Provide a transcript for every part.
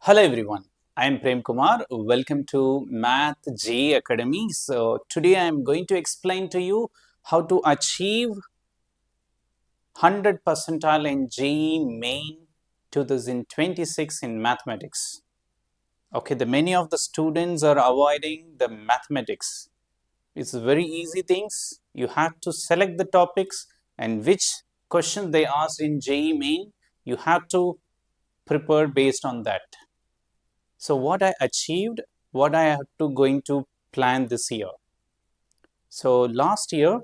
Hello everyone, I am Prem Kumar. Welcome to Math JEE Academy. So today I am going to explain to you how to achieve 100 percentile in JEE Main 2026 in mathematics. Okay, the many of the students are avoiding the mathematics. It's very easy things. You have to select the topics and which question they asked in JEE Main. You have to prepare based on that. So what I achieved, what I have to going to plan this year. So last year,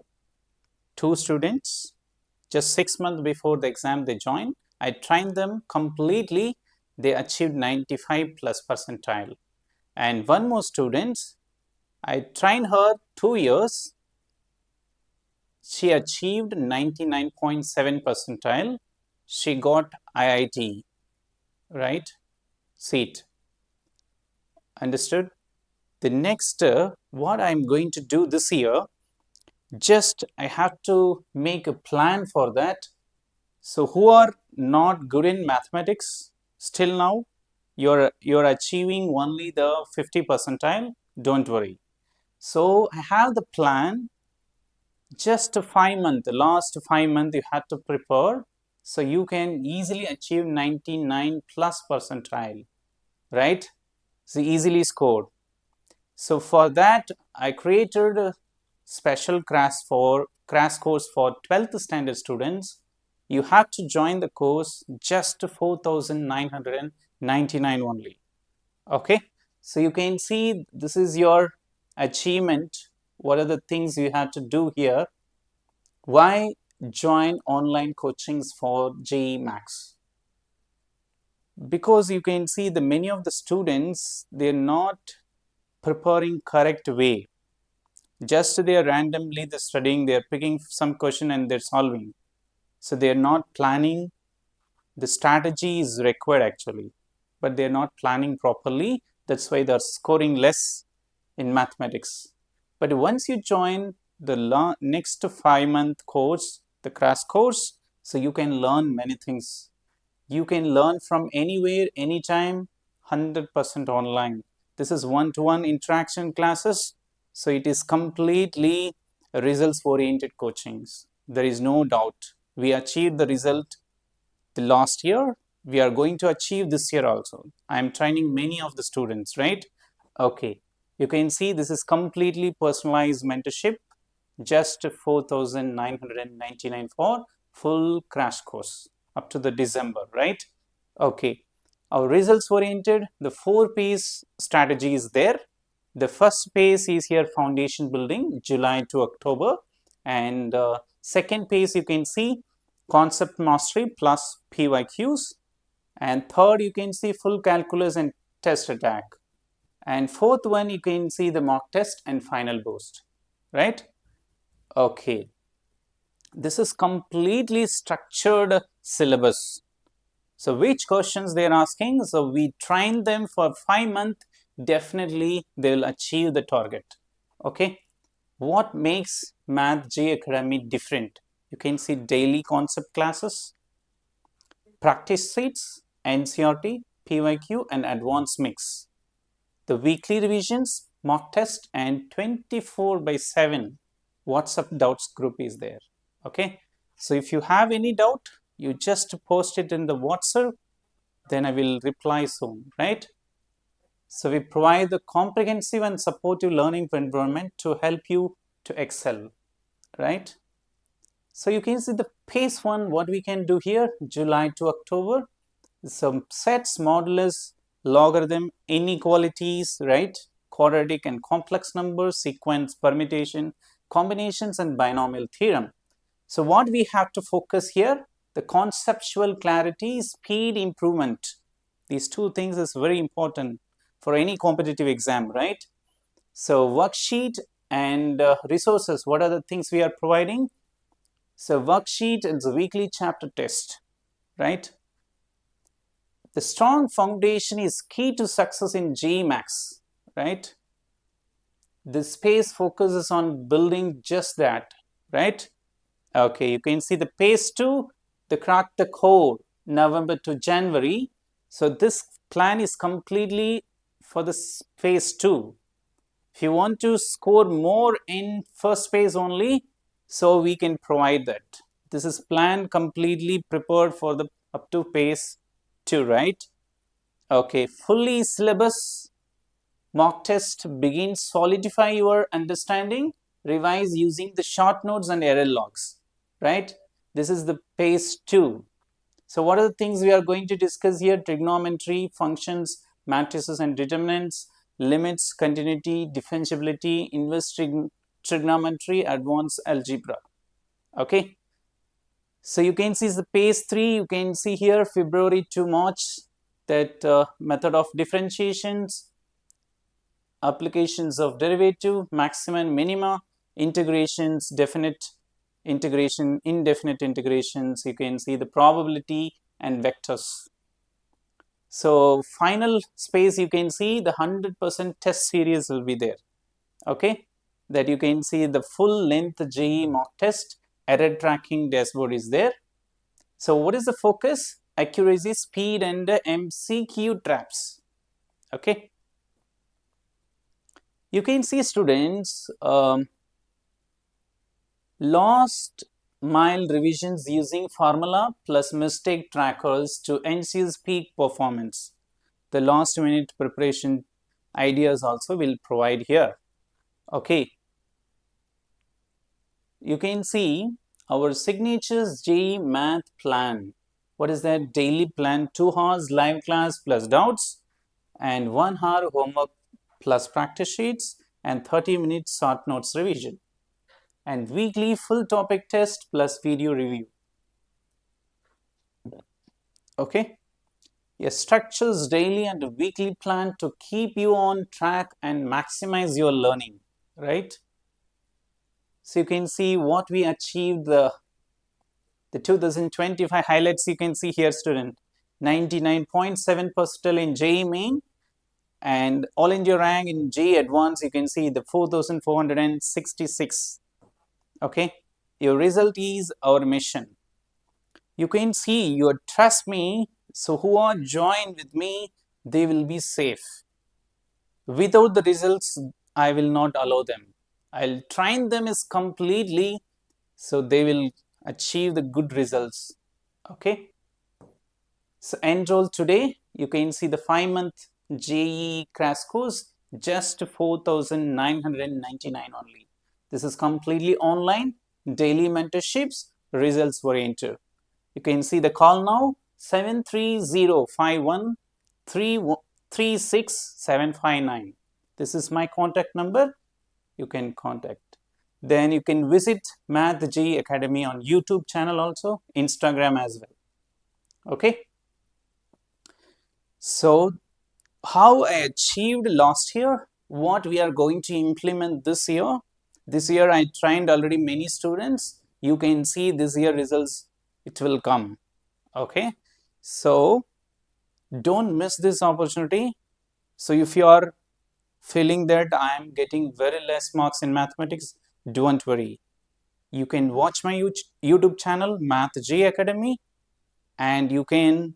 two students, just 6 months before the exam they joined, I trained them completely. They achieved 95 plus percentile. And one more student, I trained her 2 years. She achieved 99.7 percentile. She got IIT, right? Seat. Understood? The next, what I'm going to do this year, just I have to make a plan for that. So who are not good in mathematics still now, you're achieving only the 50 percentile, don't worry. So I have the plan, just 5 months, the last 5 months you have to prepare, so you can easily achieve 99 plus percentile, right? So easily scored. So for that, I created a special crash course for 12th standard students. You have to join the course just 4,999 only. Okay, so you can see this is your achievement. What are the things you have to do here? Why join online coachings for JEE Max? Because you can see the many of the students, they're not preparing correct way. Just they are randomly they're studying, they're picking some question and they're solving. So they're not planning. The strategy is required actually, but they're not planning properly. That's why they're scoring less in mathematics. But once you join the next 5-month course, the crash course, so you can learn many things. You can learn from anywhere, anytime, 100% online. This is one-to-one interaction classes. So it is completely results oriented coachings. There is no doubt. We achieved the result the last year. We are going to achieve this year also. I am training many of the students, right? Okay. You can see this is completely personalized mentorship. Just 4,999 for full crash course up to the December, right? Okay. Our results oriented, the 4 P's strategy is there. The first phase is here foundation building, July to October. And second phase, you can see concept mastery plus PYQs. And third, you can see full calculus and test attack. And fourth one, you can see the mock test and final boost, right? Okay. This is completely structured syllabus. So which questions they are asking? So we train them for 5 months. Definitely they will achieve the target. Okay. What makes Math JEE Academy different? You can see daily concept classes, practice sheets, NCERT, PYQ, and advanced mix. The weekly revisions, mock test, and 24/7 WhatsApp doubts group is there. Okay. So if you have any doubt, you just post it in the WhatsApp, then I will reply soon, right? So we provide the comprehensive and supportive learning environment to help you to excel, right? So you can see the phase one, what we can do here, July to October, some sets, modulus, logarithm, inequalities, right? Quadratic and complex numbers, sequence, permutation, combinations, and binomial theorem. So what we have to focus here, the conceptual clarity, speed improvement. These two things is very important for any competitive exam, right? So worksheet and resources, what are the things we are providing? So worksheet is a weekly chapter test, right? The strong foundation is key to success in JEE Max, right? The space focuses on building just that, right? Okay, you can see the phase two, the crack the code, November to January. So this plan is completely for the phase 2. If you want to score more in first phase only, so we can provide that. This is plan completely prepared for the up to phase 2, right? Okay, fully syllabus mock test begins, solidify your understanding, revise using the short notes and error logs, right? This is the phase 2. So what are the things we are going to discuss here? Trigonometry, functions, matrices and determinants, limits, continuity, differentiability, inverse trigonometry, advanced algebra. Okay. So you can see the phase 3, you can see here February to March, that method of differentiations, applications of derivative, maxima and minima, integrations, definite integration, indefinite integrations. You can see the probability and vectors. So final space, you can see the 100% test series will be there. Okay, that you can see the full length JEE mock test, error tracking dashboard is there. So what is the focus? Accuracy, speed and MCQ traps. Okay, you can see students last mile revisions using formula plus mistake trackers to ensure peak performance. The last minute preparation ideas also will provide here. Okay, you can see our signatures JEE Math plan. What is that? Daily plan, 2 hours live class plus doubts and 1 hour homework plus practice sheets and 30 minutes short notes revision, and weekly full topic test plus video review. Okay, a structures daily and a weekly plan to keep you on track and maximize your learning, right? So you can see what we achieved, the 2025 highlights. You can see here, student, 99.7 percentile in JEE Main and all India rank in JEE Advanced. You can see the 4,466. Okay, your result is our mission. You can see, you trust me, so who are joined with me, they will be safe. Without the results, I will not allow them. I'll train them is completely, so they will achieve the good results. Okay, so enroll today. You can see the 5-month JEE crash course, just 4,999 only. This is completely online, daily mentorships, results oriented. You can see the call now, 73051 This is my contact number. You can contact. Then you can visit Math JEE Academy on YouTube channel also, Instagram as well. Okay. So how I achieved last year, what we are going to implement this year. This year I trained already many students. You can see this year results, it will come. Okay, so don't miss this opportunity. So if you are feeling that I am getting very less marks in mathematics, don't worry. You can watch my YouTube channel, Math JEE Academy, and you can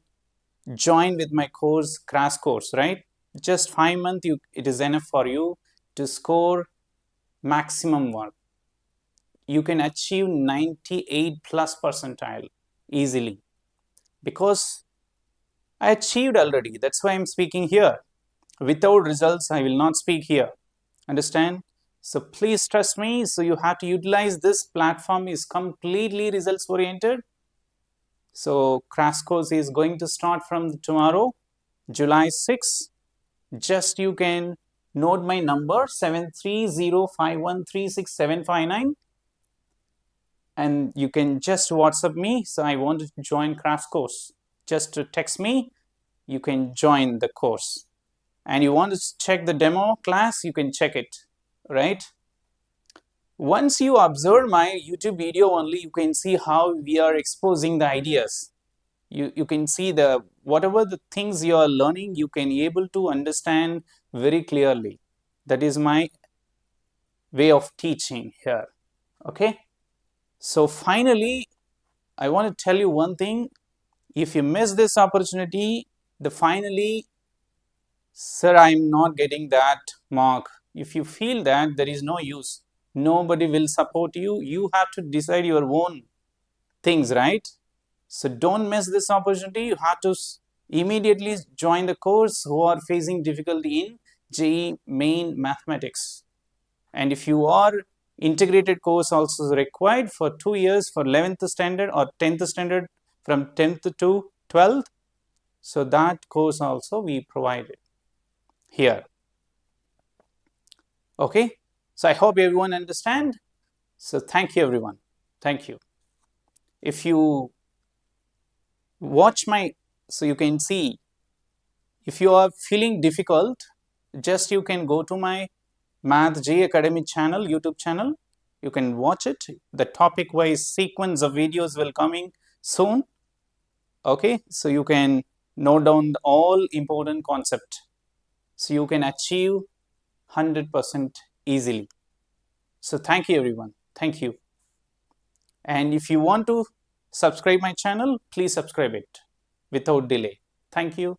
join with my course, crash course, right? Just 5 months, it is enough for you to score maximum mark. You can achieve 98 plus percentile easily, because I achieved already. That's why I'm speaking here. Without results, I will not speak here. Understand? So please trust me. So you have to utilize this platform, is completely results oriented. So crash course is going to start from tomorrow, July 6. Just you can note my number, 730513679, and you can just WhatsApp me. So I want to join crash course. Just to text me, you can join the course. And you want to check the demo class, you can check it, right? Once you observe my YouTube video only, you can see how we are exposing the ideas. You can see the whatever the things you are learning, you can able to understand very clearly. That is my way of teaching here. Okay, so finally I want to tell you one thing. If you miss this opportunity, the finally, sir, I'm not getting that mark. If you feel that there is no use, nobody will support you, you have to decide your own things, right? So don't miss this opportunity. You have to immediately join the course who are facing difficulty in JEE Main Mathematics. And if you are integrated course also required for 2 years for 11th standard or 10th standard, from 10th to 12th, so that course also we provided here. Okay, so I hope everyone understand. So thank you everyone. Thank you. If you watch my, so you can see, if you are feeling difficult, just you can go to my Math JEE Academy channel, YouTube channel. You can watch it. The topic wise sequence of videos will coming soon. Okay, so you can note down all important concept. So you can achieve 100% easily. So thank you everyone. Thank you. And if you want to subscribe my channel, please subscribe it without delay. Thank you.